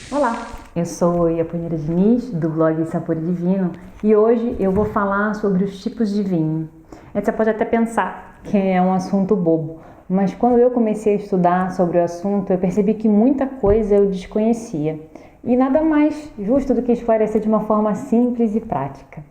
Olá, eu sou Iaponira Diniz, do blog Sabor Divino, e hoje eu vou falar sobre os tipos de vinho. Você pode até pensar que é um assunto bobo, mas quando eu comecei a estudar sobre o assunto, eu percebi que muita coisa eu desconhecia. E nada mais justo do que esclarecer de uma forma simples e prática.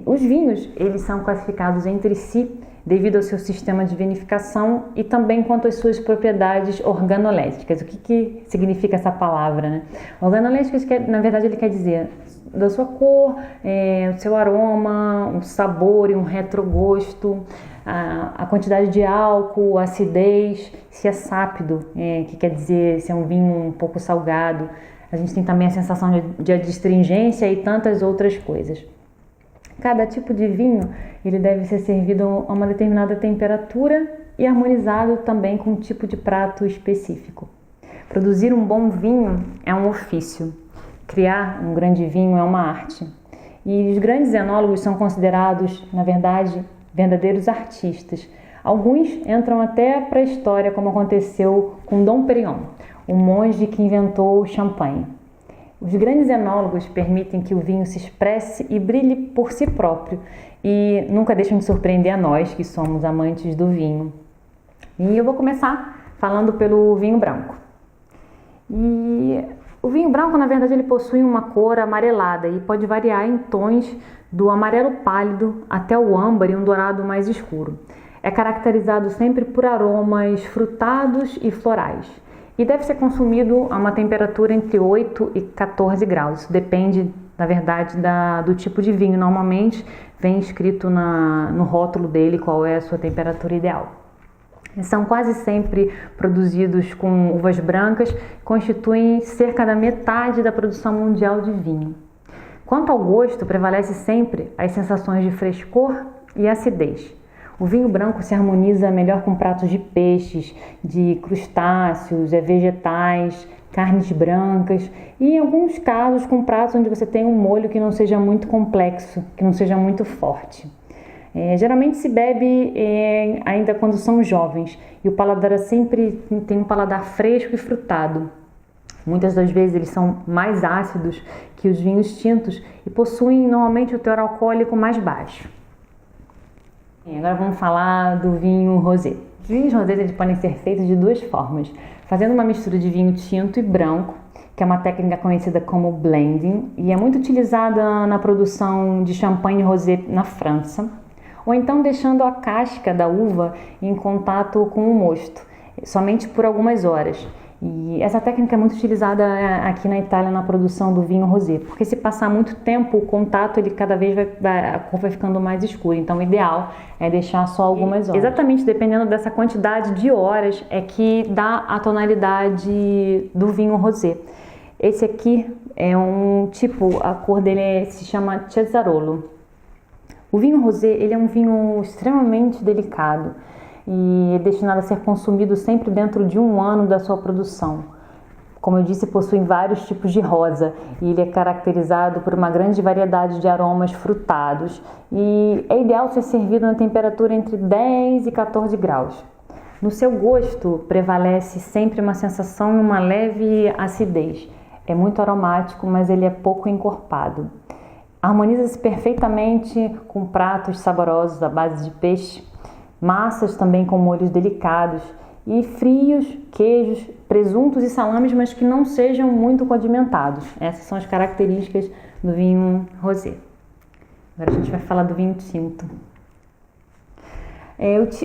Os vinhos, eles são classificados entre si devido ao seu sistema de vinificação e também quanto às suas propriedades organoléticas. O que significa essa palavra, né? Organoléticas, na verdade, ele quer dizer da sua cor, o seu aroma, um sabor e um retrogosto, a quantidade de álcool, a acidez, se é sápido, que quer dizer se é um vinho um pouco salgado. A gente tem também a sensação de adstringência e tantas outras coisas. Cada tipo de vinho ele deve ser servido a uma determinada temperatura e harmonizado também com um tipo de prato específico. Produzir um bom vinho é um ofício. Criar um grande vinho é uma arte. E os grandes enólogos são considerados, na verdade, verdadeiros artistas. Alguns entram até para a história, como aconteceu com Dom Pérignon, o monge que inventou o champanhe. Os grandes enólogos permitem que o vinho se expresse e brilhe por si próprio e nunca deixam de surpreender a nós que somos amantes do vinho. E eu vou começar falando pelo vinho branco. E o vinho branco, na verdade, ele possui uma cor amarelada e pode variar em tons do amarelo pálido até o âmbar e um dourado mais escuro. É caracterizado sempre por aromas frutados e florais. E deve ser consumido a uma temperatura entre 8 e 14 graus. Isso depende, na verdade, do tipo de vinho. Normalmente vem escrito no rótulo dele qual é a sua temperatura ideal. São quase sempre produzidos com uvas brancas, constituem cerca da metade da produção mundial de vinho. Quanto ao gosto, prevalece sempre as sensações de frescor e acidez. O vinho branco se harmoniza melhor com pratos de peixes, de crustáceos, vegetais, carnes brancas e em alguns casos com pratos onde você tem um molho que não seja muito complexo, que não seja muito forte. Geralmente se bebe ainda quando são jovens e o paladar sempre tem um paladar fresco e frutado. Muitas das vezes eles são mais ácidos que os vinhos tintos e possuem normalmente o teor alcoólico mais baixo. Agora vamos falar do vinho rosé. Os vinhos rosés eles podem ser feitos de duas formas, fazendo uma mistura de vinho tinto e branco, que é uma técnica conhecida como blending e é muito utilizada na produção de champanhe rosé na França, ou então deixando a casca da uva em contato com o mosto, somente por algumas horas. E essa técnica é muito utilizada aqui na Itália na produção do vinho rosé, porque se passar muito tempo o contato, ele cada vez a cor vai ficando mais escura. Então o ideal é deixar só algumas horas. Exatamente, dependendo dessa quantidade de horas é que dá a tonalidade do vinho rosé. Esse aqui é um tipo, a cor dele se chama Cesarola. O vinho rosé ele é um vinho extremamente delicado e é destinado a ser consumido sempre dentro de um ano da sua produção. Como eu disse, possui vários tipos de rosa e ele é caracterizado por uma grande variedade de aromas frutados e é ideal ser servido na temperatura entre 10 e 14 graus. No seu gosto, prevalece sempre uma sensação e uma leve acidez. É muito aromático, mas ele é pouco encorpado. Harmoniza-se perfeitamente com pratos saborosos à base de peixe, massas também com molhos delicados e frios, queijos, presuntos e salames, mas que não sejam muito condimentados. Essas são as características do vinho rosé. Agora a gente vai falar do vinho tinto.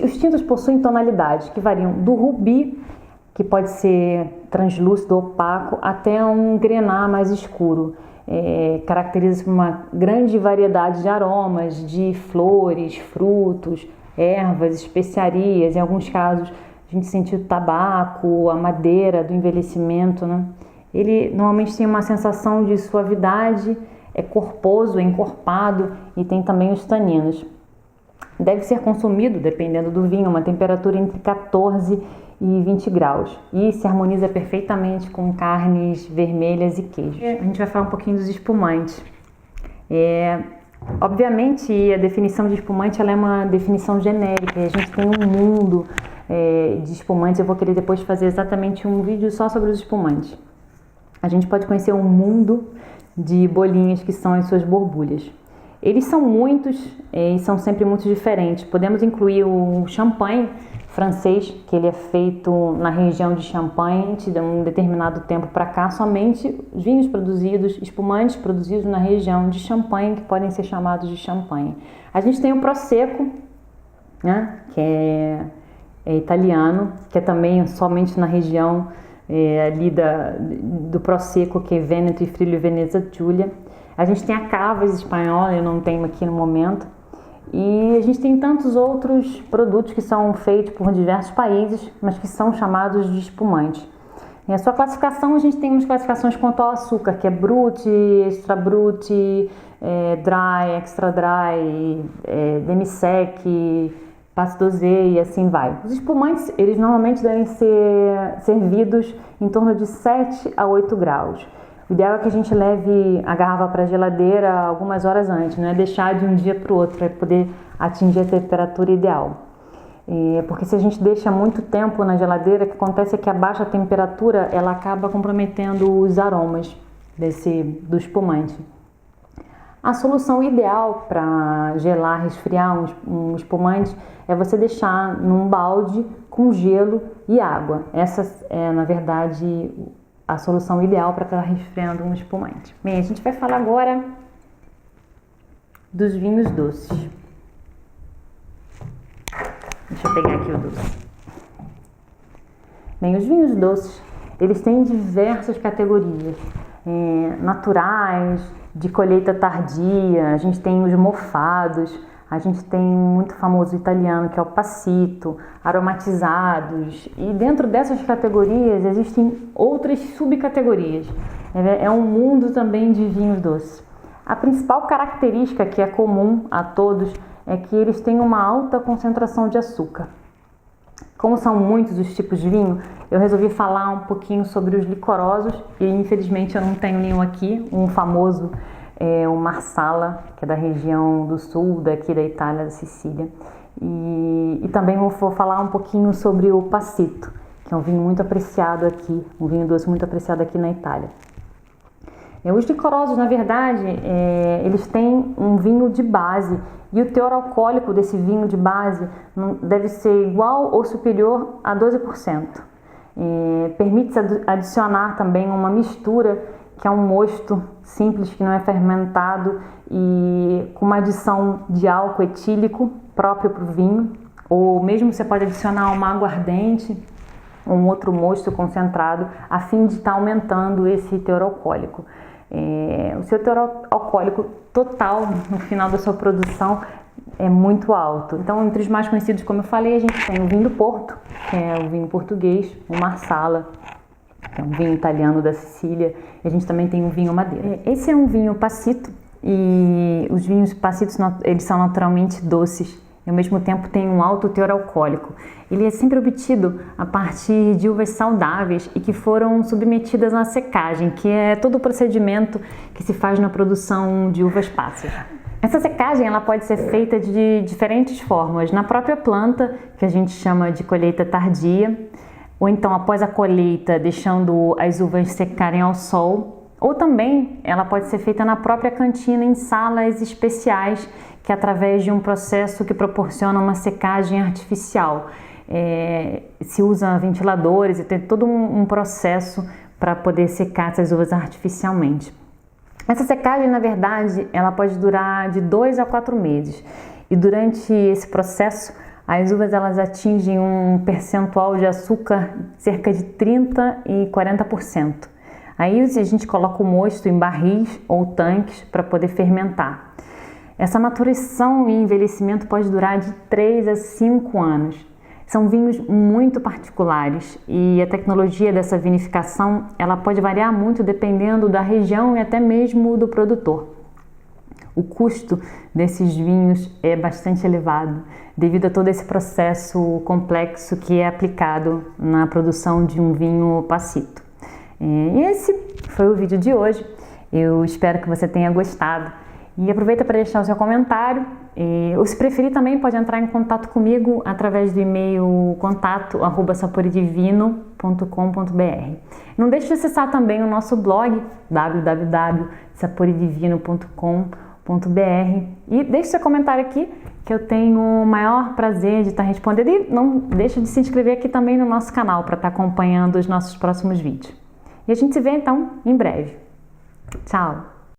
Os tintos possuem tonalidades que variam do rubi, que pode ser translúcido, opaco, até um grená mais escuro. caracteriza-se por uma grande variedade de aromas, de flores, frutos, ervas, especiarias. Em alguns casos a gente sente o tabaco, a madeira do envelhecimento, né? Ele normalmente tem uma sensação de suavidade, é corposo, é encorpado e tem também os taninos. Deve ser consumido, dependendo do vinho, a uma temperatura entre 14 e 20 graus e se harmoniza perfeitamente com carnes vermelhas e queijo. A gente vai falar um pouquinho dos espumantes. Obviamente a definição de espumante ela é uma definição genérica, a gente tem um mundo de espumantes. Eu vou querer depois fazer exatamente um vídeo só sobre os espumantes. A gente pode conhecer um mundo de bolinhas que são as suas borbulhas. Eles são muitos e são sempre muito diferentes. Podemos incluir o champanhe francês, que ele é feito na região de Champagne, de um determinado tempo para cá, somente vinhos produzidos, espumantes produzidos na região de Champagne, que podem ser chamados de champanhe. A gente tem o Prosecco, né, que é italiano, que é também somente na região ali do Prosecco, que é Vêneto e Friuli Venezia Giulia. A gente tem a Cavas espanhola, eu não tenho aqui no momento. E a gente tem tantos outros produtos que são feitos por diversos países, mas que são chamados de espumantes. E a sua classificação, a gente tem umas classificações quanto ao açúcar, que é Brut, Extra Brut, Dry, Extra Dry, Demi-Sec, Passe Dosé e assim vai. Os espumantes, eles normalmente devem ser servidos em torno de 7 a 8 graus. O ideal é que a gente leve a garrafa para a geladeira algumas horas antes, não é deixar de um dia para o outro para poder atingir a temperatura ideal. Porque se a gente deixa muito tempo na geladeira, o que acontece é que a baixa temperatura ela acaba comprometendo os aromas do espumante. A solução ideal para gelar, resfriar um espumante é você deixar num balde com gelo e água. Essa é, na verdade, a solução ideal para estar resfriando um espumante. Bem, a gente vai falar agora dos vinhos doces. Deixa eu pegar aqui o doce. Bem, os vinhos doces, eles têm diversas categorias. Naturais, de colheita tardia, a gente tem os mofados, a gente tem um muito famoso italiano que é o passito, aromatizados, e dentro dessas categorias existem outras subcategorias. É um mundo também de vinhos doces. A principal característica que é comum a todos é que eles têm uma alta concentração de açúcar. Como são muitos os tipos de vinho, eu resolvi falar um pouquinho sobre os licorosos e infelizmente eu não tenho nenhum aqui. Um famoso é o Marsala, que é da região do sul, daqui da Itália, da Sicília. E também vou falar um pouquinho sobre o Passito, que é um vinho muito apreciado aqui, um vinho doce muito apreciado aqui na Itália. Os licorosos, na verdade, eles têm um vinho de base e o teor alcoólico desse vinho de base deve ser igual ou superior a 12%. Permite-se adicionar também uma mistura, que é um mosto simples, que não é fermentado e com uma adição de álcool etílico próprio para o vinho, ou mesmo você pode adicionar uma aguardente, um outro mosto concentrado, a fim de estar aumentando esse teor alcoólico. O seu teor alcoólico total no final da sua produção é muito alto. Então, entre os mais conhecidos, como eu falei, a gente tem o vinho do Porto, que é o vinho português, o Marsala, que é um vinho italiano da Sicília, e a gente também tem o vinho Madeira. Esse é um vinho passito, e os vinhos passitos eles são naturalmente doces, e ao mesmo tempo tem um alto teor alcoólico. Ele é sempre obtido a partir de uvas saudáveis e que foram submetidas à secagem, que é todo o procedimento que se faz na produção de uvas passas. Essa secagem ela pode ser feita de diferentes formas, na própria planta, que a gente chama de colheita tardia, ou então após a colheita, deixando as uvas secarem ao sol, ou também ela pode ser feita na própria cantina em salas especiais, que é através de um processo que proporciona uma secagem artificial. Se usa ventiladores e tem todo um processo para poder secar essas uvas artificialmente. Essa secagem, na verdade, ela pode durar de 2 a 4 meses. E durante esse processo, as uvas elas atingem um percentual de açúcar cerca de 30% e 40%. Aí a gente coloca o mosto em barris ou tanques para poder fermentar. Essa maturação e envelhecimento pode durar de 3 a 5 anos. São vinhos muito particulares e a tecnologia dessa vinificação ela pode variar muito dependendo da região e até mesmo do produtor. O custo desses vinhos é bastante elevado devido a todo esse processo complexo que é aplicado na produção de um vinho passito. E esse foi o vídeo de hoje. Eu espero que você tenha gostado. E aproveita para deixar o seu comentário. Ou se preferir também pode entrar em contato comigo através do e-mail contato@saporedivino.com.br. Não deixe de acessar também o nosso blog www.saporedivino.com.br e deixe seu comentário aqui que eu tenho o maior prazer de estar respondendo. E não deixe de se inscrever aqui também no nosso canal para estar acompanhando os nossos próximos vídeos. E a gente se vê então em breve. Tchau!